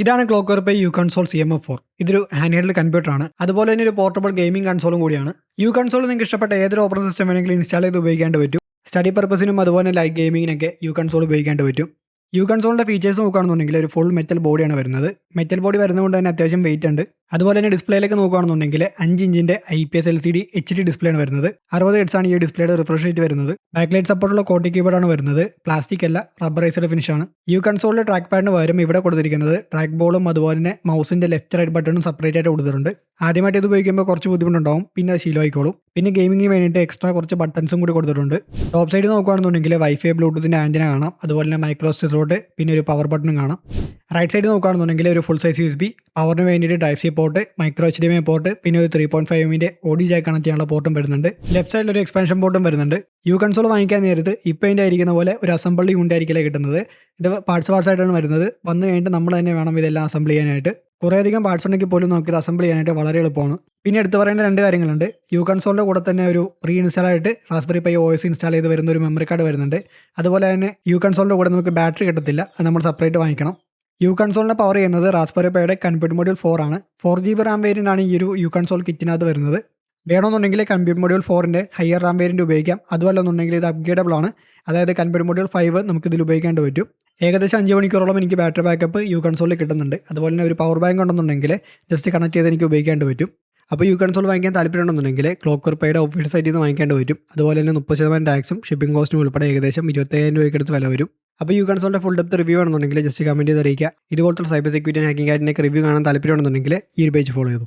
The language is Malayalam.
ഇതാണ് clock pi U console CMF4. ഇതൊരു ഹാൻഡ് ഹെൽഡ് കമ്പ്യൂട്ടറാണ്. അതുപോലെ തന്നെ ഒരു പോർട്ടബിൾ ഗെയിമിംഗ് കൺസോളും കൂടിയാണ്. യു കൺസോൾ നിങ്ങൾക്ക് ഇഷ്ടപ്പെട്ട ഏതൊരു ഓപ്പറേറ്റിംഗ് സിസ്റ്റം വേണമെങ്കിലും ഇൻസ്റ്റാൾ ചെയ്ത് ഉപയോഗിക്കാണ്ട് പറ്റും. സ്റ്റഡി പർപ്പസിനും അതുപോലെ ലൈറ്റ് ഗെയിമിങ്ങിനൊക്കെ യു കൺസോൾ ഉപയോഗിക്കാണ്ട് പറ്റും. യു കൺസോളിൻ്റെ ഫീച്ചേഴ്സ് നോക്കുകയാണെന്നുണ്ടെങ്കിൽ ഒരു ഫുൾ മെറ്റൽ ബോഡിയാണ് വരുന്നത്. മെറ്റൽ ബോഡി വരുന്നതുകൊണ്ട് തന്നെ അത്യാവശ്യം വെയിറ്റ് ഉണ്ട്. അതുപോലെ തന്നെ ഡിസ്പ്ലേയിലേക്ക് നോക്കുകയാണെന്നുണ്ടെങ്കിൽ 5 ഇഞ്ചിൻ്റെ IPS LCD HD ഡിസ്പ്ലേ ആണ് വരുന്നത്. 60 Hz ആണ് ഈ ഡിസ്പ്ലേയുടെ റിഫ്രഷ് റേറ്റ് വരുന്നത്. ബാക്ക്ലൈറ്റ് സപ്പോർട്ടുള്ള കോട്ടി കീബോർഡാണ് വരുന്നത്. പ്ലാസ്റ്റിക് അല്ല, റബ്ബറൈസ്ഡ് ഫിനിഷാണ്. യു കൺസോളിലെ ട്രാക്ക് പാഡിന് പകരം ഇവിടെ കൊടുത്തിരിക്കുന്നത് ട്രാക്ക് ബോളും അതുപോലെ തന്നെ മൗസിൻ്റെ ലെഫ്റ്റ് റൈറ്റ് ബട്ടണും സെപ്പറേറ്റ് ആയിട്ട് കൊടുത്തിട്ടുണ്ട്. ആദ്യമായിട്ട് ഇത് ഉപയോഗിക്കുമ്പോൾ കുറച്ച് ബുദ്ധിമുട്ടുണ്ടാവും, പിന്നെ അത് ശീലമായിക്കോളും. പിന്നെ ഗെയിമിങ്ങിന് വേണ്ടിയിട്ട് എക്സ്ട്രാ കുറച്ച് ബട്ടൺസും കൂടി കൊടുത്തിട്ടുണ്ട്. ടോപ്പ് സൈഡ് നോക്കുകയാണെന്നുണ്ടെങ്കിൽ വൈഫൈ ബ്ലൂടൂത്തിൻ്റെ ആൻറ്റിന കാണാം, അതുപോലെ തന്നെ മൈക്രോസ്റ്റ് സ്ലോട്ട്, പിന്നെ ഒരു പവർ ബട്ടണും കാണാം. റൈറ്റ് സൈഡ് നോക്കുകയാണെന്നുണ്ടെങ്കിൽ ഒരു ഫുൾ സൈസ് USB, പവറിന് വേണ്ടിയിട്ട് type C port, micro HDMI port, പിന്നെ ഒരു 3.5mm ഓഡിയോ ജാക്ക് കണക്ട് ചെയ്യാനുള്ള പോർട്ടും വരുന്നുണ്ട്. ലെഫ്റ്റ് സൈഡിൽ ഒരു എക്സ്പാൻഷൻ പോർട്ടും വരുന്നുണ്ട്. യു കൺസോൾ വാങ്ങിക്കാൻ നേരത്ത് ഇപ്പോൾ ഇതിൻ്റെ ആയിരിക്കുന്ന പോലെ ഒരു അസംബിൾ യൂണിറ്റ് ആയിരിക്കില്ല കിട്ടുന്നത്. ഇത് പാർട്സ് ആയിട്ടാണ് വരുന്നത്. വന്നു കഴിഞ്ഞിട്ട് നമ്മൾ തന്നെ വേണം ഇതെല്ലാം അസംബിൾ ചെയ്യാനായിട്ട്. കുറേയധികം പാർട്സ് ഉണ്ടെങ്കിൽ പോലും നമുക്കിത് അസംബിൾ ചെയ്യാനായിട്ട് വളരെ എളുപ്പമാണ്. പിന്നെ എടുത്തു പറയേണ്ട 2 കാര്യങ്ങളുണ്ട്. യു കൺസോളിൻ്റെ കൂടെ തന്നെ ഒരു പ്രീ ഇൻസ്റ്റാൾ ആയിട്ട് റാസ്ബെറി പൈ OS ഇൻസ്റ്റാൾ ചെയ്ത് വരുന്ന ഒരു മെമ്മറി കാർഡ് വരുന്നുണ്ട്. അതുപോലെ തന്നെ യു കൺസോളിൻ്റെ കൂടെ നമുക്ക് ബാറ്ററി കിട്ടത്തില്ല, അത് നമ്മൾ സെപ്പറേറ്റ് വാങ്ങിക്കണം. യു കൺസോളിനെ പവർ ചെയ്യുന്നത് റാസ്ബെറി പൈയുടെ കമ്പ്യൂട്ടർ മൊഡ്യൂൾ 4 ആണ്. 4GB റാം വേരിയൻ്റ് ആണ് ഈ ഒരു യു കൺസോൾ കിറ്റിനകത്ത് വരുന്നത്. വേണമെന്നുണ്ടെങ്കിൽ കമ്പ്യൂട്ടർ മൊഡ്യൂൾ 4ൻ്റെ ഹയർ റാം വേരിയൻ്റ് ഉപയോഗിക്കാം. അതുമല്ലെന്നുണ്ടെങ്കിൽ ഇത് അപ്ഗ്രേഡബിൾ ആണ്. അതായത് കമ്പ്യൂട്ടർ മൊഡ്യൂൾ 5 നമുക്കിതിൽ ഉപയോഗിക്കാണ്ട് പറ്റും. ഏകദേശം 5 മണിക്കൂറോളം എനിക്ക് ബാറ്ററി ബാക്കപ്പ് യു കൺസോളിൽ കിട്ടുന്നുണ്ട്. അതുപോലെ തന്നെ ഒരു പവർ ബാങ്ക് ഉണ്ടെന്നുണ്ടെങ്കിൽ ജസ്റ്റ് കണക്ട് ചെയ്ത് എനിക്ക് ഉപയോഗിക്കാണ്ട് പറ്റും. അപ്പോൾ യു കൺസോൾ വാങ്ങിക്കാൻ താല്പര്യമുണ്ടെന്നുണ്ടെങ്കിൽ ക്ലോക്ക് പൈയുടെ ഒഫീഷ്യൽ സൈറ്റിൽ നിന്ന് വാങ്ങിക്കാണ്ട് പറ്റും. അതുപോലെ തന്നെ 30% ടാക്സും ഷിപ്പിംഗ് കോസ്റ്റും ഉൾപ്പെടെ ഏകദേശം 25,000 രൂപയ്ക്ക് അടുത്ത് വില വരും. അപ്പോൾ യു കൺസോളിൻ്റെ ഫുൾ ഡെപ്ത് റിവ്യൂ ആണെന്നുണ്ടെങ്കിൽ ജസ്റ്റ് കമൻറ്റ് ചെയ്ത് അറിയിക്കുക. ഇതുപോലത്തെ സൈബർ സെക്യൂരിറ്റി ഹാക്കിംഗ് ആയിട്ടൊക്കെ റിവ്യൂ കാണാൻ താല്പര്യമുണ്ടെന്നുണ്ടെങ്കിൽ ഈ ഒരു പേജ് ഫോളോ ചെയ്തു.